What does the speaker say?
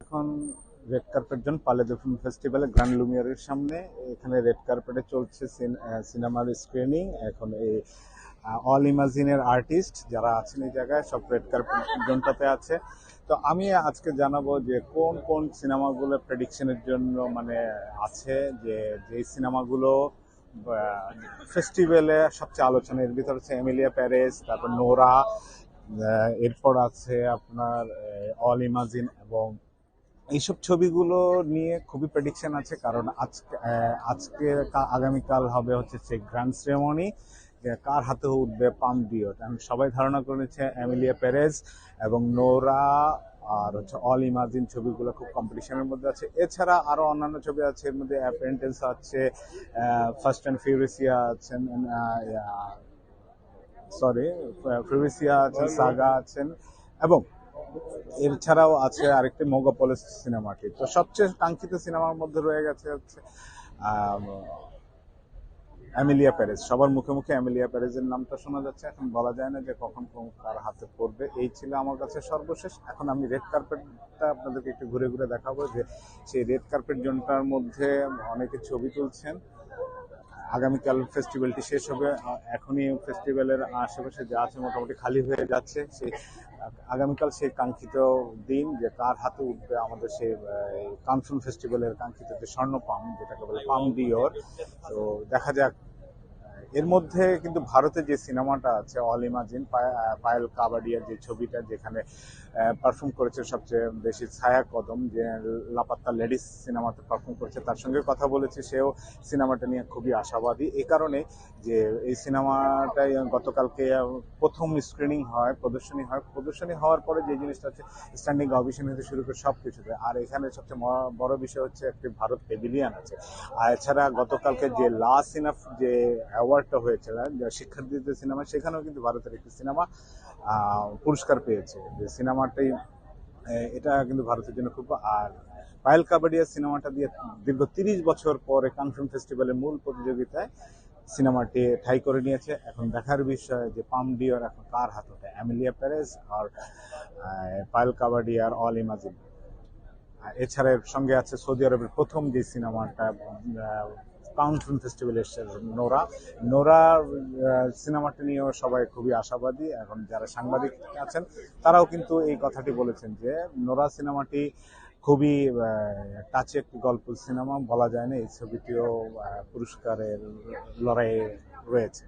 এখন red carpet zone পালেদো film ফেস্টিভ্যালে grand লুমিয়ারের সামনে। এখানে রেড কার্পেটে চলছে সিনেমার স্ক্রিনিং। এখন এই অল ইমাজিনের আর্টিস্ট যারা আছেন এই জায়গায় সব রেড কার্পেট জোনটাতে আছে। তো আমি আজকে জানাবো যে কোন কোন সিনেমাগুলো প্রেডিকশনের জন্য মানে আছে, যে যেই সিনেমাগুলো ফেস্টিভ্যালে সবচেয়ে আলোচনা। এর ভিতর হচ্ছে এমিলিয়া প্যারেস, তারপর নোরা, এরপর আছে আপনার অল ইমাজিন। এবং এইসব ছবিগুলো নিয়ে খুবই প্রেডিকশন আছে, কারণ আজকে আগামীকাল হবে হচ্ছে সেই গ্র্যান্ড সেরেমনি, যে কার হাতে উঠবে পাম ডিও। সবাই ধারণা করেছে এমিলিয়া পেরেজ এবং নোরা আর হচ্ছে অল ইমাজিন ছবিগুলো খুব কম্পিটিশনের মধ্যে আছে। এছাড়া আরো অন্যান্য ছবি আছে, এর মধ্যে অ্যাপ্রেন্টিস আছে, ফার্স্ট অ্যান্ড ফিউরিসিয়া আছেন, সরি ফিউরিসিয়া আছেন, সাগা আছেন, এবং এছাড়াও আছে আরেকটি মেগাপলিস সিনেমাটি। তো সবচেয়ে কাঙ্ক্ষিত সিনেমার মধ্যে রয়ে গেছে হচ্ছে এমিলিয়া প্যারেজ। সবার মুখে মুখে এমিলিয়া প্যারেজের নামটা শোনা যাচ্ছে। এখন বলা যায় না যে কখন কার হাতে পড়বে। এই ছিল আমার কাছে সর্বশেষ। এখন আমি রেড কার্পেটটা আপনাদেরকে একটু ঘুরে ঘুরে দেখাবো, যে সেই রেড কার্পেট জোনটার মধ্যে অনেকে ছবি তুলছেন। আগামীকাল ফেস্টিভ্যালটি শেষ হবে, এখনই ফেস্টিভ্যালের আশেপাশে যা আছে মোটামুটি খালি হয়ে যাচ্ছে। সেই আগামীকাল সেই কাঙ্ক্ষিত দিন, যে কার হাতে উঠবে আমাদের সেই কানসুন ফেস্টিভ্যালের কাঙ্ক্ষিত যে স্বর্ণ পাম, যেটাকে বলে পাম ডিওর। তো দেখা যাক। এর মধ্যে কিন্তু ভারতে যে সিনেমাটা আছে অল ইমাজিন, পায়েল কাবাডিয়ার যে ছবিটা, যেখানে পারফর্ম করেছে সবচেয়ে বেশি ছায়া কদম, যে লাপাত্তা লেডিস সিনেমাতে পারফর্ম করেছে, তার সঙ্গে কথা বলেছে। সেও সিনেমাটা নিয়ে খুবই আশাবাদী, এই কারণে যে এই সিনেমাটাই গতকালকে প্রথম স্ক্রিনিং হয়, প্রদর্শনী হওয়ার পরে যে জিনিসটা হচ্ছে স্ট্যান্ডিং অভিশন হতে শুরু করে সব কিছুতে। আর এখানে সবচেয়ে বড় বিষয় হচ্ছে একটি ভারত পেভিলিয়ান আছে। আর এছাড়া গতকালকে যে লাস্ট ইনাফ যে অ্যাওয়ার্ডটা হয়েছে শিক্ষার্থীদের সিনেমা, সেখানেও কিন্তু ভারতের একটি সিনেমা পুরস্কার পেয়েছে। যে সিনেমাটাই এটা কিন্তু ভারতের জন্য খুব। আর পায়েল কাবাডিয়া সিনেমাটা দিয়ে দীর্ঘ 30 বছর পরে কানসুন ফেস্টিভ্যালের মূল প্রতিযোগিতায় সিনেমাটি ঠাঁই করে নিয়েছে। এখন দেখার বিষয় যে পাম ডিওর এখন কার হাতে ওঠে, এমিলিয়া প্যারেজ আর পায়েল কাবাডিয়ার অল ইমাজিন। এছাড়া এর সঙ্গে আছে সৌদি আরবের প্রথম যে সিনেমাটা কাউন্সিল ফেস্টিভ্যালে এসছে, নোরা। নোরা সিনেমাটি নিয়েও সবাই খুবই আশাবাদী। এখন যারা সাংবাদিক আছেন তারাও কিন্তু এই কথাটি বলেছেন যে নোরা সিনেমাটি খুবই টাচি একটি গল্প সিনেমা, বলা যায় না এই ছবিটিও পুরস্কারের লড়াইয়ে রয়েছে।